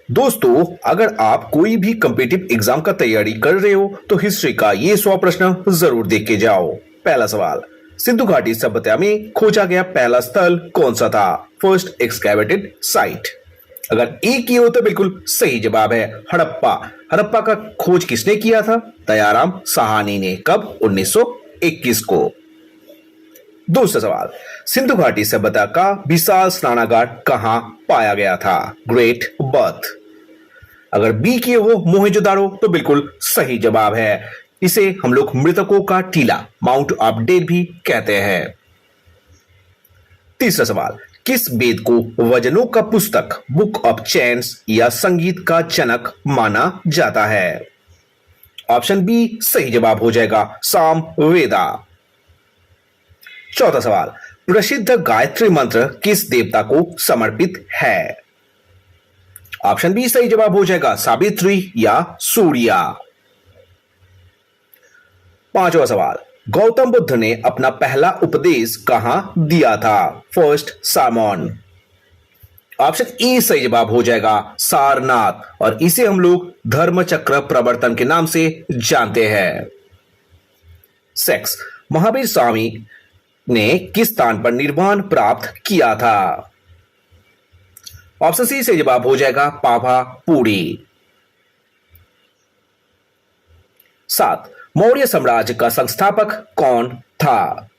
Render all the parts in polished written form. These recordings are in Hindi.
दोस्तों, अगर आप कोई भी कॉम्पिटिटिव एग्जाम का तैयारी कर रहे हो तो हिस्ट्री का ये 100 प्रश्न जरूर देख के जाओ। पहला सवाल, सिंधु घाटी सभ्यता में खोजा गया पहला स्थल कौन सा था? First excavated site. अगर ए की हो तो बिल्कुल सही जवाब है हड़प्पा। हड़प्पा का खोज किसने किया था? दयाराम साहनी ने। कब? 1921 को। दूसरा सवाल, सिंधु घाटी सभ्यता का विशाल स्नानागार कहां पाया गया था? Great birth. अगर बी की हो मोहनजोदाड़ो तो बिल्कुल सही जवाब है। इसे हम लोग मृतकों का टीला माउंट ऑफ डेड भी कहते हैं। तीसरा सवाल, किस वेद को वजनों का पुस्तक बुक ऑफ चैंट्स या संगीत का जनक माना जाता है? ऑप्शन बी सही जवाब हो जाएगा, साम वेदा। चौथा सवाल, प्रसिद्ध गायत्री मंत्र किस देवता को समर्पित है? ऑप्शन बी सही जवाब हो जाएगा, सावित्री या सूर्या। पांचवा सवाल, गौतम बुद्ध ने अपना पहला उपदेश कहां दिया था? फर्स्ट सामोन। ऑप्शन ए सही जवाब हो जाएगा, सारनाथ। और इसे हम लोग धर्म चक्र प्रवर्तन के नाम से जानते हैं। सेक्स, महावीर स्वामी ने किस स्थान पर निर्वाण प्राप्त किया था? ऑप्शन सी से जवाब हो जाएगा, पावापुरी। 7, मौर्य साम्राज्य का संस्थापक कौन था?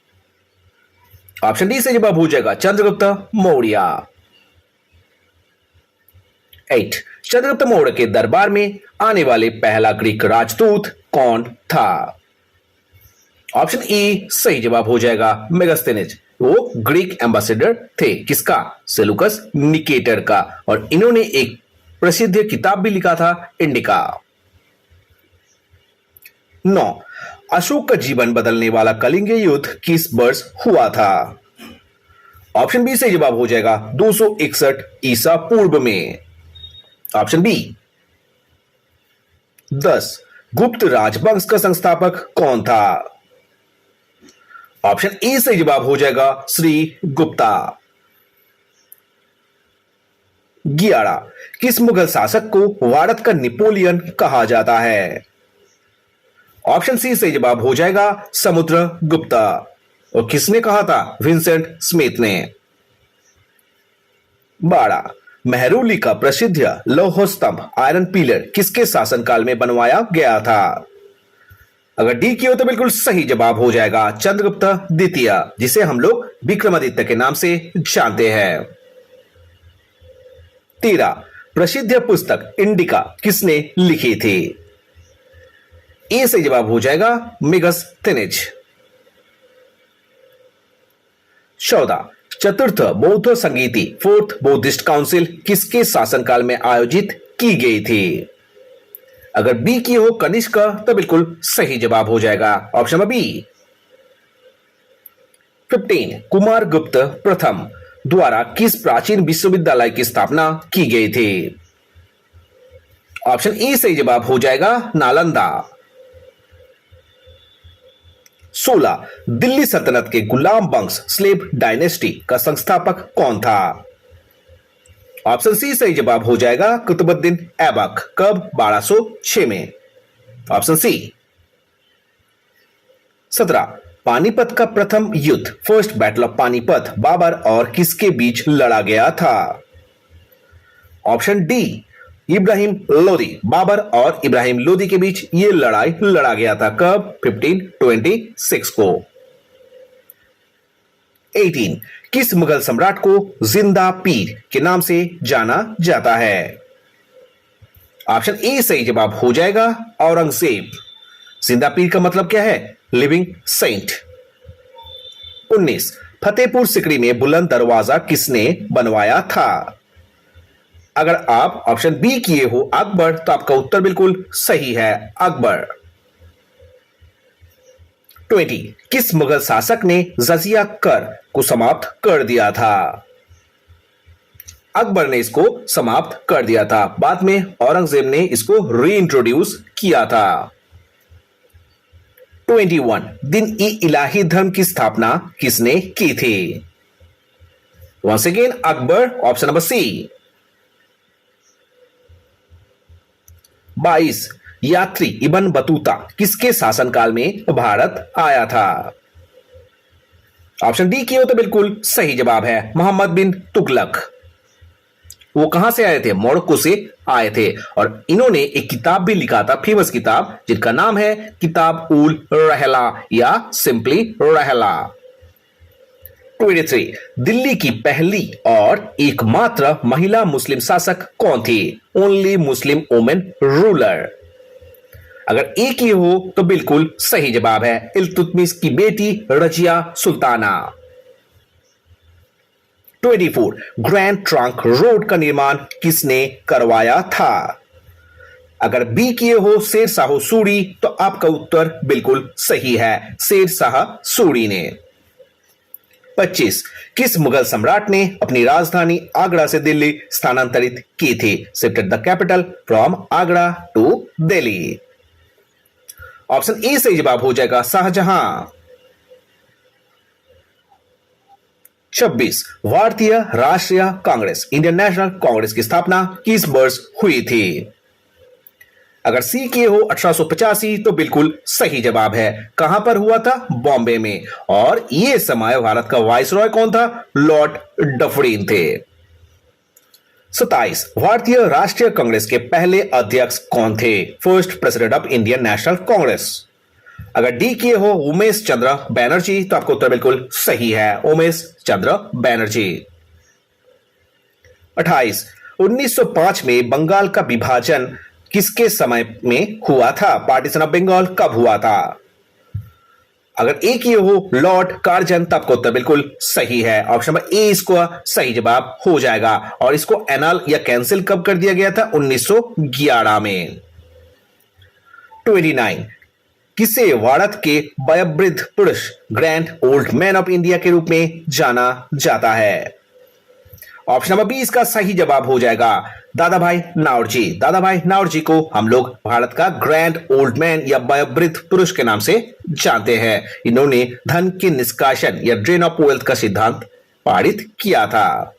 ऑप्शन डी से जवाब हो जाएगा, चंद्रगुप्त मौर्य। 8, चंद्रगुप्त मौर्य के दरबार में आने वाले पहला ग्रीक राजदूत कौन था? ऑप्शन ए सही जवाब हो जाएगा, मेगास्थेनेज। वो ग्रीक एम्बेसडर थे। किसका? सेलुकस निकेटर का। और इन्होंने एक प्रसिद्ध किताब भी लिखा था, इंडिका। 9, अशोक का जीवन बदलने वाला कलिंग युद्ध किस वर्ष हुआ था? ऑप्शन बी से जवाब हो जाएगा, 261 ईसा पूर्व में। Option B. 10, गुप्त राजवंश का संस्थापक कौन था? ऑप्शन ए से जवाब हो जाएगा, श्री गुप्ता। 11, किस मुगल शासक को भारत का नेपोलियन कहा जाता है? ऑप्शन सी से जवाब हो जाएगा, समुद्रगुप्ता। और किसने कहा था? विंसेंट स्मिथ ने। 12, मेहरौली का प्रसिद्ध लौह स्तंभ आयरन पिलर किसके शासनकाल में बनवाया गया था? अगर डी की हो तो बिल्कुल सही जवाब हो जाएगा, चंद्रगुप्त द्वितीय, जिसे हम लोग विक्रमादित्य के नाम से जानते हैं। 13, प्रसिद्ध पुस्तक इंडिका किसने लिखी थी? ए से जवाब हो जाएगा, मेगास्थेनेज। 14, चतुर्थ बौद्ध संगीति फोर्थ बौद्धिस्ट काउंसिल किसके शासनकाल में आयोजित की गई थी? अगर बी की हो कनिष्क तो बिल्कुल सही जवाब हो जाएगा, ऑप्शन बी। 15, कुमार गुप्त प्रथम द्वारा किस प्राचीन विश्वविद्यालय की स्थापना की गई थी? ऑप्शन ए सही जवाब हो जाएगा, नालंदा। 16, दिल्ली सल्तनत के गुलाम वंश स्लेव डायनेस्टी का संस्थापक कौन था? ऑप्शन सी सही जवाब हो जाएगा, कुतुबुद्दीन ऐबक। कब? 1206 में। Option C. 17, पानीपत का प्रथम युद्ध first battle of Panipat Babur और किसके बीच लड़ा गया था? Option D, Ibrahim Lodi. बाबर और इब्राहिम लोदी के बीच यह लड़ाई लड़ा गया था। कब? 1526 को। 18, किस मुगल सम्राट को जिंदा पीर के नाम से जाना जाता है? ऑप्शन ए सही जवाब हो जाएगा, औरंगजेब। जिंदा पीर का मतलब क्या है? Living Saint. 19, फतेहपुर सिकरी में बुलंद दरवाजा किसने बनवाया था? अगर आप ऑप्शन बी किए हो अकबर तो आपका उत्तर बिल्कुल सही है, अकबर। 20, किस मुगल शासक ने जजिया कर को समाप्त कर दिया था? अकबर ने इसको समाप्त कर दिया था। बाद में औरंगजेब ने इसको रीइंट्रोड्यूस किया था। 21, दिन ई इलाही धर्म की स्थापना किसने की थी? Once again Akbar, option number C. 22 यात्री इब्न बतूता किसके शासनकाल में भारत आया था? ऑप्शन डी की हो तो बिल्कुल सही जवाब है मोहम्मद बिन तुगलक। वो कहां से आए थे? मोरक्को से आए थे और इन्होंने एक किताब भी लिखा था, फेमस किताब, जिनका नाम है किताब उल रहला या सिंपली रहला। 23 दिल्ली की पहली और एकमात्र महिला मुस्लिम शासक कौन थी? Only Muslim women ruler. अगर एक ही हो तो बिल्कुल सही जवाब है इल्तुतमिश की बेटी Razia Sultana. 24 grand trunk road का निर्माण किसने करवाया था? अगर बी किए हो शेर शाह सूरी तो आपका उत्तर बिल्कुल सही है, शेर शाह सूरी ने। 25 किस मुगल सम्राट ने अपनी राजधानी आगरा से दिल्ली स्थानांतरित की थी? Shifted the capital from Agra to Delhi. Option A सही जवाब हो जाएगा शाहजहां। 26 भारतीय राष्ट्रीय कांग्रेस इंडियन नेशनल कांग्रेस की स्थापना किस वर्ष हुई थी? अगर सी किए हो 1885 तो बिल्कुल सही जवाब है। कहां पर हुआ था? बॉम्बे में। और यह समय भारत का वाइसरॉय कौन था? लॉर्ड डफरिन थे। 27 भारतीय राष्ट्रीय कांग्रेस के पहले अध्यक्ष कौन थे? First president of Indian National Congress. अगर डी किए हो उमेश चंद्र बैनर्जी तो आपका उत्तर बिल्कुल सही है, उमेश चंद्र बैनर्जी। 28 1905 में बंगाल का विभाजन किसके समय में हुआ था? पार्टीशन ऑफ बंगाल कब हुआ था? अगर ए किए हो लॉर्ड कार्जन तो आपका उत्तर बिल्कुल सही है, ऑप्शन नंबर ए इसको सही जवाब हो जाएगा। और इसको एनल या कैंसिल कब कर दिया गया था? 1911 में। 29 किसे भारत के वयोवृद्ध पुरुष grand old man of India के रूप में जाना जाता है? ऑप्शन नंबर बी इसका सही जवाब हो जाएगा दादा भाई नाओरजी। दादा भाई नाओरजी को हम लोग भारत का ग्रैंड ओल्ड मैन या वयोवृद्ध पुरुष के नाम से जानते हैं। इन्होंने धन के निष्कासन या ड्रेन ऑफ वेल्थ का सिद्धांत पारित किया था।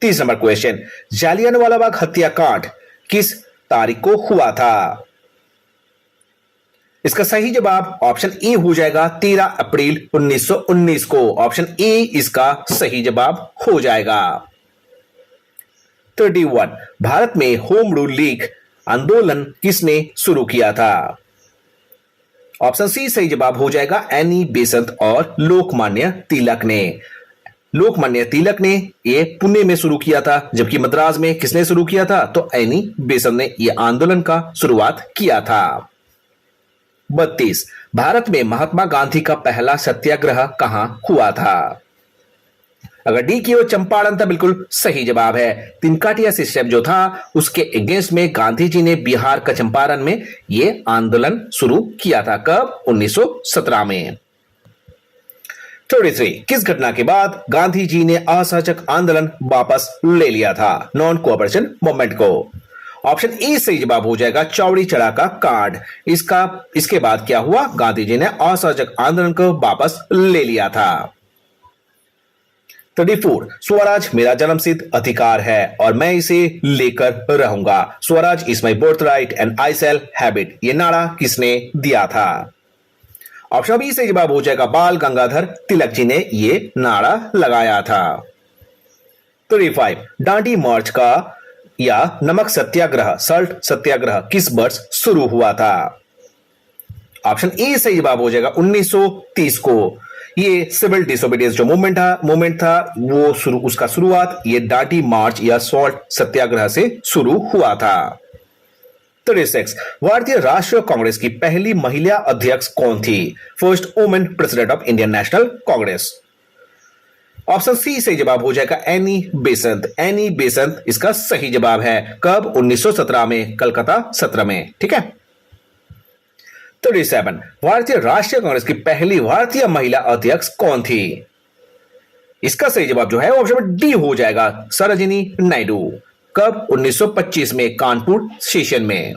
30 नंबर क्वेश्चन जालियनवाला बाग हत्याकांड किस तारीख को हुआ था? इसका सही जवाब ऑप्शन ए हो जाएगा 13 अप्रैल 1919 को। ऑप्शन ए इसका सही जवाब हो जाएगा। 31 भारत में होम रूल लीग आंदोलन किसने शुरू किया था? ऑप्शन सी सही जवाब हो जाएगा एनी बेसंत और लोकमान्य तिलक ने। लोकमान्य तिलक ने ये पुणे में शुरू किया था, जबकि मद्रास में किसने शुरू किया था? तो एनी बेसंत ने यह आंदोलन का शुरुआत किया था। 32 भारत में महात्मा गांधी का पहला सत्याग्रह कहां हुआ था? अगर डी की हो चंपारण तो बिल्कुल सही जवाब है। तिनकाटिया सिस्टम जो था उसके अगेंस्ट में गांधी जी ने बिहार का चंपारण में यह आंदोलन शुरू किया था। कब? 1917 में। 33 किस घटना के बाद गांधी जी ने असहयोग आंदोलन वापस ले लिया था? नॉन कोऑपरेशन मूवमेंट को। ऑप्शन ए सही जवाब हो जाएगा चौड़ी चढ़ा का कांड। इसके बाद क्या हुआ? गांधी जी ने असहयोग आंदोलन को वापस ले लिया था। 34 स्वराज मेरा जन्मसिद्ध अधिकार है और मैं इसे लेकर रहूंगा। Swaraj is my birth right and I shall have it. ये नारा किसने दिया था? ऑप्शन बी सही जवाब हो जाएगा बाल गंगाधर तिलक जी ने ये नारा लगाया था। 35 डांडी मार्च का या नमक सत्याग्रह सल्ट सत्याग्रह किस वर्ष शुरू हुआ था? ऑप्शन ए सही जवाब हो जाएगा 1930 को। ये सिविल डिसोबीडियंस जो मूवमेंट था वो उसका शुरुआत ये डांडी मार्च या सॉल्ट सत्याग्रह से शुरू हुआ था। 36 भारतीय राष्ट्रीय कांग्रेस की पहली महिला अध्यक्ष कौन थी? First women president of Indian National Congress. Option C सही जवाब हो जाएगा एनी बेसंत। एनी बेसंत इसका सही जवाब है। कब? 1917 में, कलकत्ता सत्र में। ठीक है। 37 भारतीय राष्ट्रीय कांग्रेस की पहली भारतीय महिला अध्यक्ष कौन थी? इसका सही जवाब जो है ऑप्शन डी हो जाएगा सरोजिनी नायडू। कब? 1925 में, कानपुर सेशन में।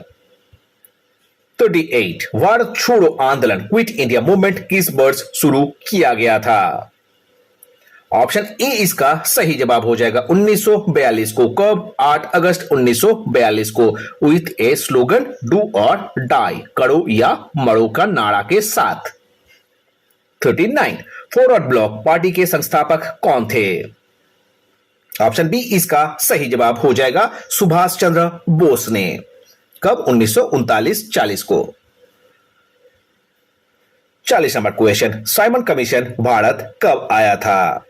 38 भारत छोड़ो आंदोलन क्विट इंडिया मूवमेंट किस वर्ष शुरू किया गया था? ऑप्शन ए इसका सही जवाब हो जाएगा 1942 को। कब? 8 अगस्त 1942 को, विथ ए स्लोगन डू और डाई, करो या मरो का नारा के साथ। 39 फॉरवर्ड ब्लॉक पार्टी के संस्थापक कौन थे? ऑप्शन बी इसका सही जवाब हो जाएगा सुभाष चंद्र बोस ने। कब? 1939-40 को। 40 number question, Simon commission Bharat कब आया था?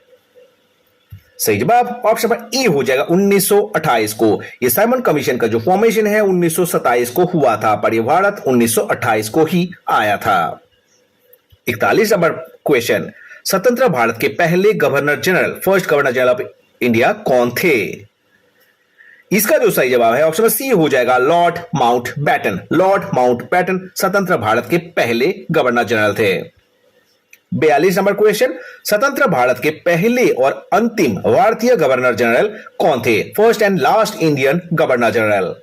सही जवाब ऑप्शन नंबर ए हो जाएगा 1928 को। ये साइमन कमीशन का जो फॉर्मेशन है 1927 को हुआ था, पर ये भारत 1928 को ही आया था। 41 नंबर क्वेश्चन, स्वतंत्र भारत के पहले governor general, first governor general of India कौन थे? इसका जो सही जवाब है ऑप्शन नंबर सी हो जाएगा लॉर्ड माउंटबेटन। लॉर्ड माउंटबेटन स्वतंत्र भारत के पहले गवर्नर जनरल थे। 42 नंबर क्वेश्चन, स्वतंत्र भारत के पहले और अंतिम भारतीय गवर्नर जनरल कौन थे? First and last Indian governor general.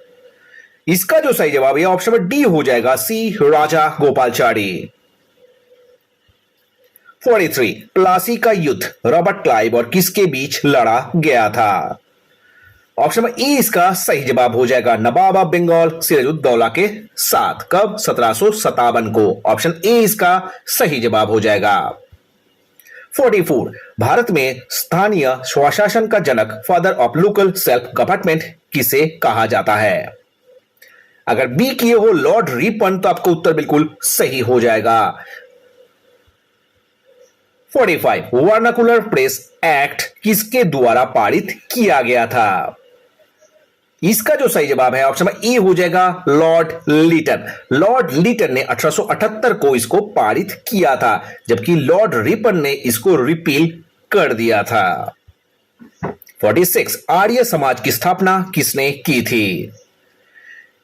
इसका जो सही जवाब है ऑप्शन नंबर डी हो जाएगा सी, राजा गोपालचारी। 43 प्लासी का युद्ध रॉबर्ट क्लाइव और किसके बीच लड़ा गया था? ऑप्शन नंबर ए इसका सही जवाब हो जाएगा नवाब ऑफ बंगाल सिराजुद्दौला के साथ। कब? 1757 को। ऑप्शन ए इसका सही जवाब हो जाएगा। 44 भारत में स्थानीय स्वशासन का जनक, father of local self government किसे कहा जाता है? अगर बी किए हो लॉर्ड रिपन तो आपका उत्तर बिल्कुल सही हो जाएगा। 45 वर्नाकुलर प्रेस एक्ट किसके द्वारा पारित किया गया था? इसका जो सही जवाब है ऑप्शन नंबर ए हो जाएगा लॉर्ड लीटन। लॉर्ड लीटन ने 1878 को इसको पारित किया था, जबकि लॉर्ड रिपन ने इसको रिपील कर दिया था। 46 आर्य समाज की स्थापना किसने की थी?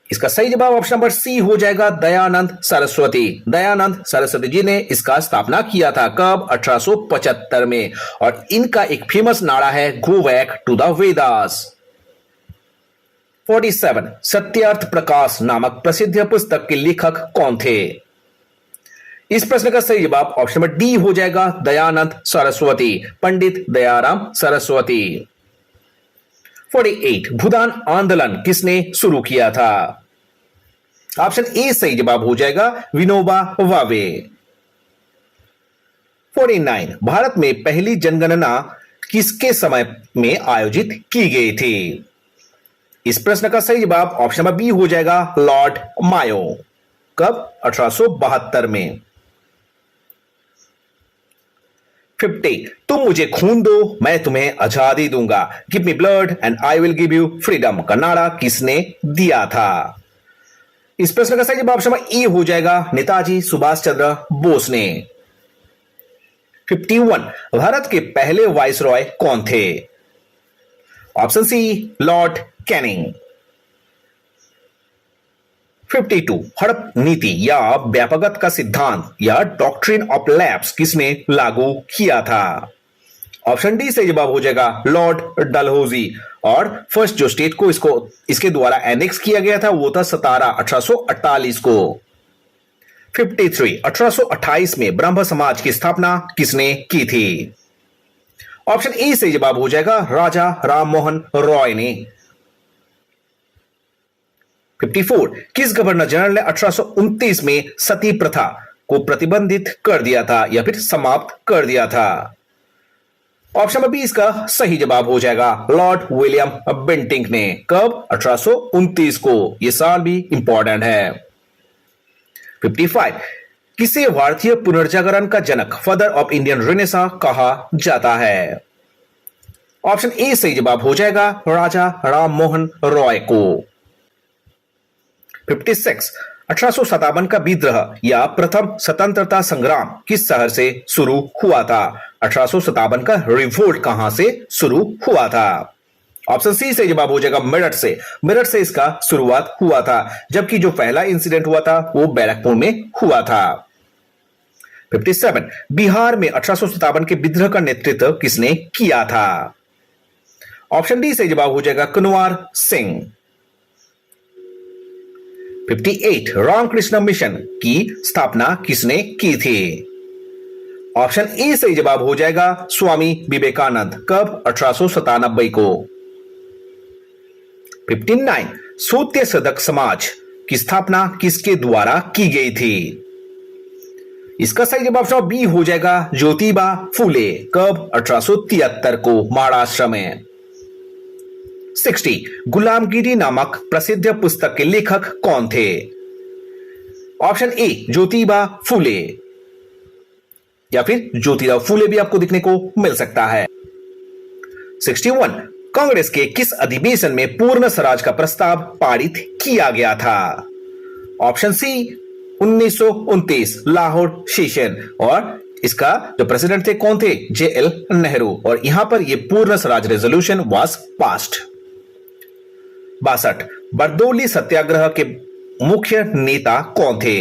इसका सही जवाब ऑप्शन नंबर सी हो जाएगा दयानंद सरस्वती। दयानंद सरस्वती जी ने इसका स्थापना किया था। कब? 1875 में। और इनका एक फेमस नारा है go back to the Vedas. 47 Satyarth Prakash नामक प्रसिद्ध पुस्तक के लेखक कौन थे? इस प्रश्न का सही जवाब ऑप्शन नंबर डी हो जाएगा दयानंद सरस्वती, पंडित दयाराम सरस्वती। 48 भूदान आंदोलन किसने शुरू किया था? ऑप्शन ए सही जवाब हो जाएगा विनोबा भावे। 49 भारत में पहली जनगणना किसके समय में आयोजित की गई थी? इस प्रश्न का सही जवाब ऑप्शन नंबर बी हो जाएगा लॉर्ड मायो। कब? 1872 में। 50 तुम मुझे खून दो मैं तुम्हें आजादी दूंगा, give me blood and I will give you freedom का नारा किसने दिया था? इस प्रश्न का सही जवाब ऑप्शन नंबर ए हो जाएगा नेताजी सुभाष चंद्र बोस ने। 51 भारत के पहले वाइसरॉय कौन थे? ऑप्शन सी लॉर्ड कैनिंग। 52 हड़प नीति या व्यापकता का सिद्धांत या डॉक्ट्रिन ऑफ लैप्स किसने लागू किया था? ऑप्शन डी से जवाब हो जाएगा लॉर्ड डलहौजी। और फर्स्ट जो स्टेट को इसके द्वारा एनेक्स किया गया था वो था सतारा 1848 को। 53 1828 में ब्रह्म समाज की स्थापना किसने की थी? ऑप्शन ए से जवाब हो जाएगा राजा राममोहन रॉय ने। 54 किस गवर्नर जनरल ने 1829 में सती प्रथा को प्रतिबंधित कर दिया था या फिर समाप्त कर दिया था? ऑप्शन नंबर बी इसका सही जवाब हो जाएगा लॉर्ड विलियम बेंटिंक ने। कब? 1829 को। यह साल भी इंपॉर्टेंट है। 55 किसे भारतीय पुनर्जागरण का जनक, फादर ऑफ इंडियन रेनेसा कहा जाता है? ऑप्शन ए सही जवाब हो जाएगा राजा राममोहन रॉय को। 56 1857 का विद्रोह या प्रथम स्वतंत्रता संग्राम किस शहर से शुरू हुआ था? 1857 का रिवोल्ट कहां से शुरू हुआ था? ऑप्शन सी से जवाब हो जाएगा मेरठ से। मेरठ से इसका शुरुआत हुआ था, जबकि जो पहला इंसिडेंट हुआ था वो बैरकपुर में हुआ था। 57 बिहार में 1857 के विद्रोह का नेतृत्व किसने किया था? ऑप्शन डी से जवाब हो जाएगा कुंवर सिंह। 58 रामकृष्ण मिशन की स्थापना किसने की थी? ऑप्शन ए सही जवाब हो जाएगा स्वामी विवेकानंद। कब? 1897 को। 59 सूत्य सदक समाज की स्थापना किसके द्वारा की गई थी? इसका सही जवाब ऑप्शन बी हो जाएगा ज्योतिबा फूले। कब? 1873 को महाराष्ट्र में। 60 गुलामगिरी नामक प्रसिद्ध पुस्तक के लेखक कौन थे? ऑप्शन ए ज्योतिबा फूले या फिर ज्योतिराव फूले भी आपको देखने को मिल सकता है। 61 कांग्रेस के किस अधिवेशन में पूर्ण स्वराज का प्रस्ताव पारित किया गया था? ऑप्शन सी 1929 लाहौर सेशन, और इसका जो प्रेसिडेंट थे कौन थे? JL नेहरू, और यहां पर यह Purna Swaraj resolution was passed. 62 Bardoli Satyagraha के मुख्य नेता कौन थे?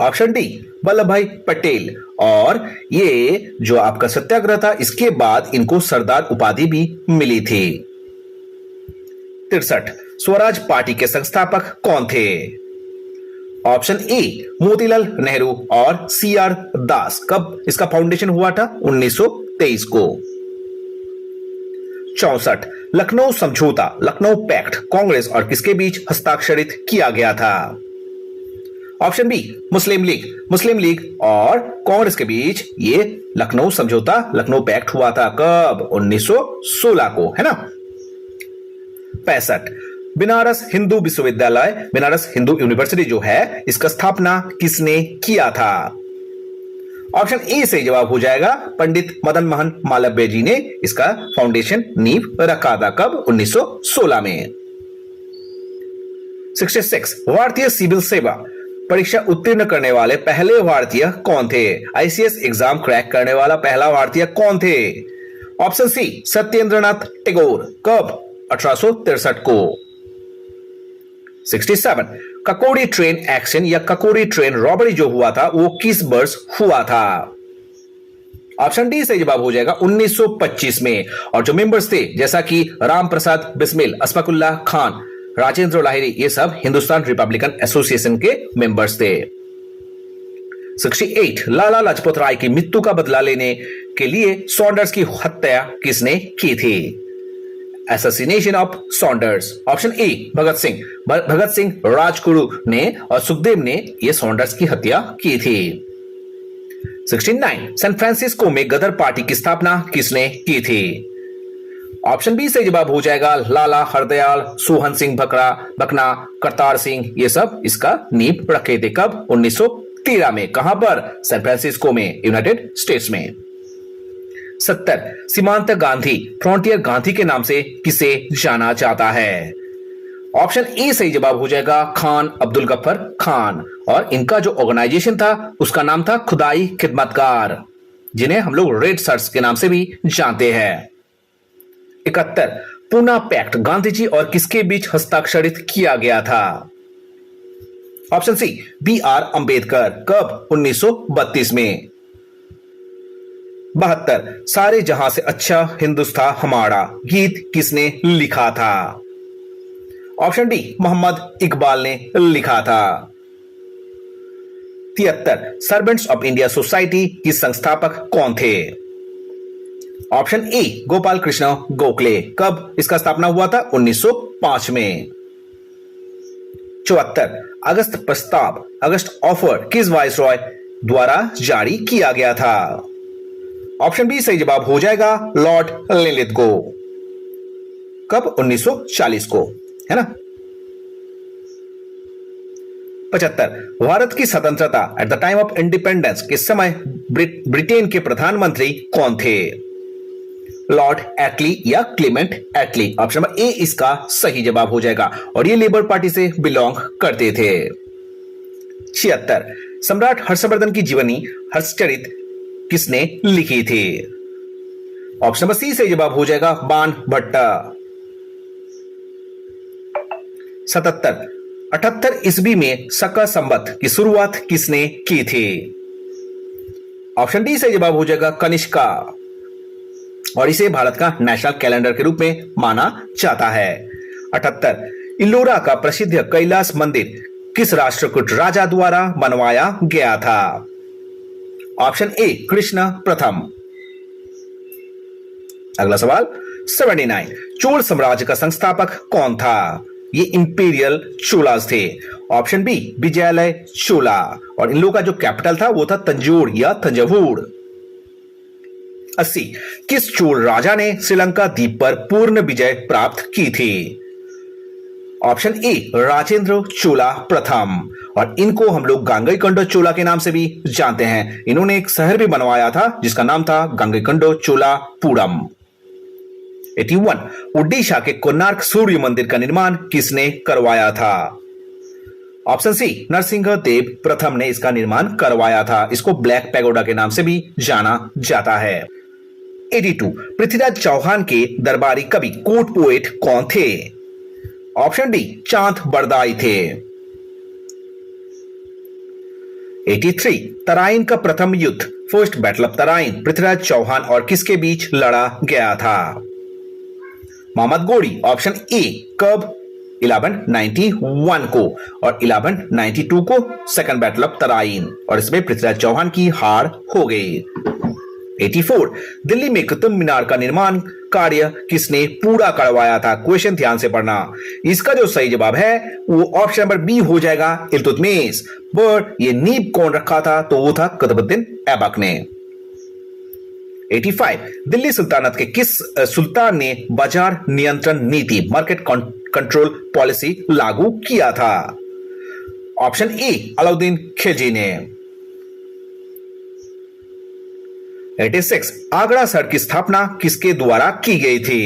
ऑप्शन डी वल्लभ भाई पटेल, और ये जो आपका सत्याग्रह था इसके बाद इनको सरदार उपाधि भी मिली थी। 63 स्वराज पार्टी के संस्थापक कौन थे? ऑप्शन ए मोतीलाल नेहरू और CR दास। कब इसका फाउंडेशन हुआ था? 1923 को। 64 लखनऊ समझौता, लखनऊ पैक्ट कांग्रेस और किसके बीच हस्ताक्षरित किया गया था? ऑप्शन बी मुस्लिम लीग और कांग्रेस के बीच ये लखनऊ समझौता, लखनऊ पैक्ट हुआ था। कब? 1916 को, है ना। 65 बनारस हिंदू विश्वविद्यालय, बनारस हिंदू यूनिवर्सिटी जो है, इसका स्थापना किसने किया था? ऑप्शन ए सही जवाब हो जाएगा पंडित मदन मोहन मालवीय जी ने इसका फाउंडेशन नींव रखा था। कब? 1916 में। 66 भारतीय सिविल सेवा परीक्षा उत्तीर्ण करने वाले पहले भारतीय कौन थे? ICS एग्जाम क्रैक करने वाला पहला भारतीय कौन थे? Option C Satyendranath Tagore. कब? 1863 को। 67 ककोरी ट्रेन एक्शन या ककोरी ट्रेन रॉबरी जो हुआ था वो किस वर्ष हुआ था? ऑप्शन डी सही जवाब हो जाएगा 1925 में, और जो मेंबर्स थे जैसा कि राम प्रसाद बिस्मिल, अशफाकुल्लाह खान, राजेंद्र लाहिरी, ये सब हिंदुस्तान रिपब्लिकन एसोसिएशन के मेंबर्स थे। 68 लाला लाजपत राय की मृत्यु का बदला लेने के लिए सॉन्डर्स की हत्या किसने की थी? Assassination of Saunders. Option A Bhagat Singh Rajguru ने और सुखदेव ने यह सॉन्डर्स की हत्या की थी। 69 सैन फ्रांसिस्को में गदर पार्टी की स्थापना किसने की थी? ऑप्शन बी सही जवाब हो जाएगा लाला हरदयाल, सोहन सिंह बकना, करतार सिंह, ये सब इसका नींव रखे थे। कब? 1913 में। कहां पर? सैन फ्रांसिस्को में, यूनाइटेड स्टेट्स में। 70 सीमांत गांधी, फ्रंटियर गांधी के नाम से किसे जाना जाता है? ऑप्शन ए सही जवाब हो जाएगा खान अब्दुल गफ्फर खान, और इनका जो ऑर्गेनाइजेशन था उसका नाम था खुदाई खिदमतगार, जिन्हें हम लोग रेड शर्ट्स के नाम से भी जानते हैं। 71 पूना पैक्ट गांधी जी और किसके बीच हस्ताक्षरित किया गया था? Option C BR Ambedkar. कब? 1932 में। 72 सारे जहां से अच्छा हिंदुस्तान हमारा गीत किसने लिखा था? ऑप्शन डी मोहम्मद इकबाल ने लिखा था। 73 सर्वेंट्स ऑफ इंडिया सोसाइटी की संस्थापक कौन थे? Option A Gopal Krishna Gokhale. कब इसका स्थापना हुआ था? 1905 में। 74 अगस्त प्रस्ताव, अगस्त ऑफर किस वाइसरॉय द्वारा जारी किया गया था? ऑप्शन बी सही जवाब हो जाएगा लॉर्ड लिनलिथगो। कब? 1940 को, है ना। 75 भारत की स्वतंत्रता at the time of independence के समय ब्रिटेन के प्रधानमंत्री कौन थे? लॉर्ड एटली या Clement Attlee. Option number A इसका सही जवाब हो जाएगा, और ये लेबर पार्टी से बिलोंग करते थे। 76 सम्राट हर्षवर्धन की जीवनी हर्षचरित किसने लिखी थी? ऑप्शन नंबर सी सही जवाब हो जाएगा बाण भट्टा। 77 78 ईस्वी में शका संवत की शुरुआत किसने की थी? ऑप्शन डी सही जवाब हो जाएगा कनिष्का, और इसे भारत का नेशनल कैलेंडर के रूप में माना जाता है। 78 इल्लोरा का प्रसिद्ध कैलाश मंदिर किस राष्ट्रकूट राजा द्वारा बनवाया गया था? ऑप्शन ए कृष्ण प्रथम। अगला सवाल 79, चोल साम्राज्य का संस्थापक कौन था? ये इंपीरियल चोलास थे। ऑप्शन बी विजयालय चोला, और इन लोगों का जो कैपिटल था वो था तंजौर या तंजावुर। 80, किस चोल राजा ने श्रीलंका द्वीप पर पूर्ण विजय प्राप्त की थी? ऑप्शन ए राजेंद्र चोला प्रथम, और इनको हम लोग गंगईकोंडा चोला के नाम से भी जानते हैं। इन्होंने एक शहर भी बनवाया था जिसका नाम था गंगईकोंडा चोलापुरम। 81, ओडिशा के कोणार्क सूर्य मंदिर का निर्माण किसने करवाया था? ऑप्शन सी नरसिंह देव प्रथम ने इसका निर्माण करवाया था। इसको ब्लैक पैगोडा के नाम से भी जाना जाता है। 82, पृथ्वीराज चौहान के दरबारी कवि कोर्ट पोएट कौन थे? ऑप्शन डी चांद बरदाई थे। 83, तराइन का प्रथम युद्ध first battle of Tarain Prithviraj Chauhan और किसके बीच लड़ा गया था? मोहम्मद गोरी। ऑप्शन ए कब? 1191 को, और 1192 को सेकंड बैटल ऑफ तराइन, और इसमें पृथ्वीराज चौहान की हार हो गई। 84, दिल्ली में कुतुब मीनार का निर्माण कार्य किसने पूरा करवाया था? क्वेश्चन ध्यान से पढ़ना। इसका जो सही जवाब है वो ऑप्शन नंबर बी हो जाएगा, इल्तुतमिश। बट ये नींव कौन रखा था? तो वो था कुतुबुद्दीन ऐबक ने। 85, दिल्ली सुल्तानत के किस सुल्तान ने बाजार नियंत्रण नीति मार्केट कंट्रोल पॉलिसी लागू किया था? ऑप्शन ए अलाउद्दीन खिलजी ने। 86, आगरा शहर की स्थापना किसके द्वारा की गई थी?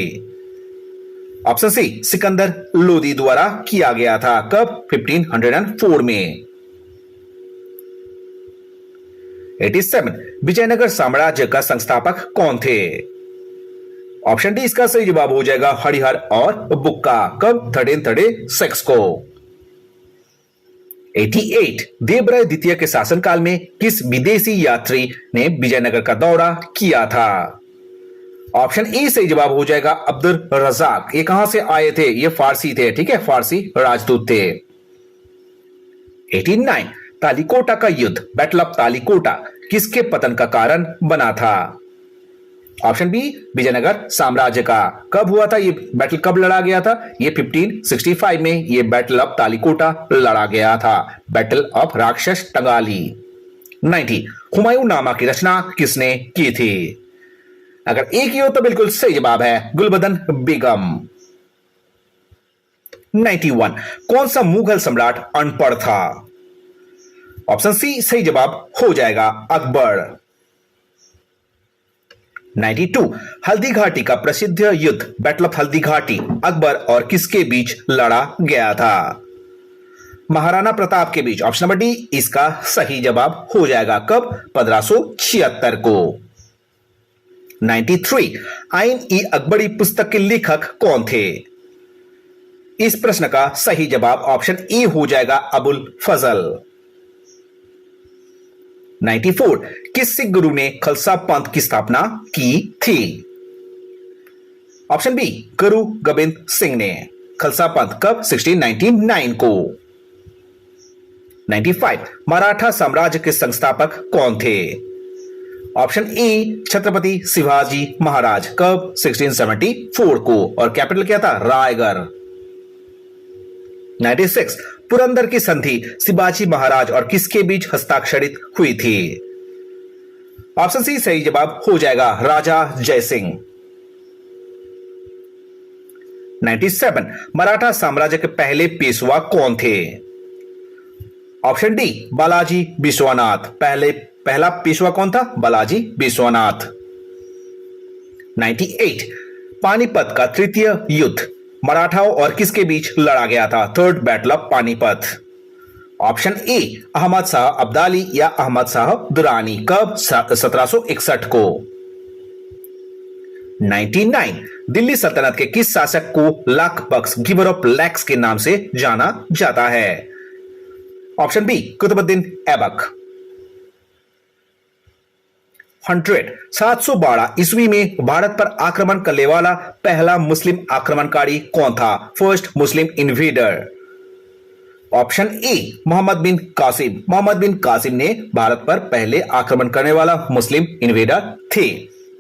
ऑप्शन सी सिकंदर लोदी द्वारा किया गया था। कब? 1504 में। 87, विजयनगर साम्राज्य का संस्थापक कौन थे? ऑप्शन डी इसका सही जवाब हो जाएगा हरिहर और बुक्का। कब? 1336 को। 88, देवराय द्वितीय के शासनकाल में किस विदेशी यात्री ने विजयनगर का दौरा किया था? ऑप्शन ए सही जवाब हो जाएगा अब्दुल रजाक। ये कहां से आए थे? ये फारसी थे, ठीक है, फारसी राजदूत थे। 89, तालिकोटा का युद्ध बैटल ऑफ तालिकोटा किसके पतन का कारण बना था? ऑप्शन बी विजयनगर साम्राज्य का। कब हुआ था ये बैटल? कब लड़ा गया था? ये 1565 में ये बैटल ऑफ तालिकोटा लड़ा गया था, बैटल ऑफ राक्षस टंगाली। 90, हुमायूं नामा की रचना किसने की थी? अगर एक ही हो तो बिल्कुल सही जवाब है गुलबदन बेगम। 91, कौन सा मुगल सम्राट अनपढ़ था? ऑप्शन सी सही जवाब हो जाएगा अकबर। 92, हल्दी घाटी का प्रसिद्ध युद्ध बैटल ऑफ हल्दी घाटी अकबर और किसके बीच लड़ा गया था? महाराणा प्रताप के बीच। ऑप्शन नंबर डी इसका सही जवाब हो जाएगा। कब? 1576 को। 93, आइन ई अकबरी पुस्तक के लेखक कौन थे? इस प्रश्न का सही जवाब ऑप्शन ए हो जाएगा अबुल फजल। 94, किस सिख गुरु ने खालसा पंथ की स्थापना की थी? ऑप्शन बी गुरु गोबिंद सिंह ने। खालसा पंथ कब? 1699 को। 95, मराठा साम्राज्य के संस्थापक कौन थे? Option A Chhatrapati Shivaji Maharaj. कब? 1674 को, और कैपिटल क्या था? रायगढ़। 96, पुरंदर की संधि शिवाजी महाराज और किसके बीच हस्ताक्षरित हुई थी? ऑप्शन सी सही जवाब हो जाएगा राजा जयसिंह। 97, मराठा साम्राज्य के पहले पेशवा कौन थे? Option D Balaji Vishwanath. पहला पेशवा कौन था? बालाजी विश्वनाथ। 98, पानीपत का तृतीय युद्ध मराठाओं और किसके बीच लड़ा गया था? Third battle of Panipat. Option A Ahmad Shah Abdali या अहमद शाह दुरानी। कब? 1761 को। 99, दिल्ली सल्तनत के किस शासक को लाख बख्श गिवर ऑफ लैक्स के नाम से जाना जाता है? Option B Qutubuddin Aibak. 100, 712 ईस्वी में भारत पर आक्रमण करने वाला पहला मुस्लिम आक्रमणकारी कौन था? First Muslim invader. Option A Mohammad bin Qasim. Mohammad bin Qasim ने भारत पर पहले आक्रमण करने वाला मुस्लिम इन्वेडर थे।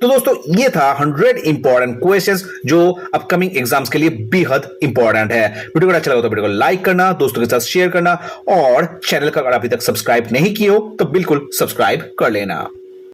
तो दोस्तों ये था 100 इंपॉर्टेंट क्वेश्चंस जो अपकमिंग एग्जाम्स के लिए बेहद इंपॉर्टेंट है। वीडियो को अच्छा लगा तो वीडियो को लाइक करना, दोस्तों के साथ शेयर करना और चैनल का अगर अभी तक सब्सक्राइब नहीं किए हो तो बिल्कुल सब्सक्राइब कर लेना।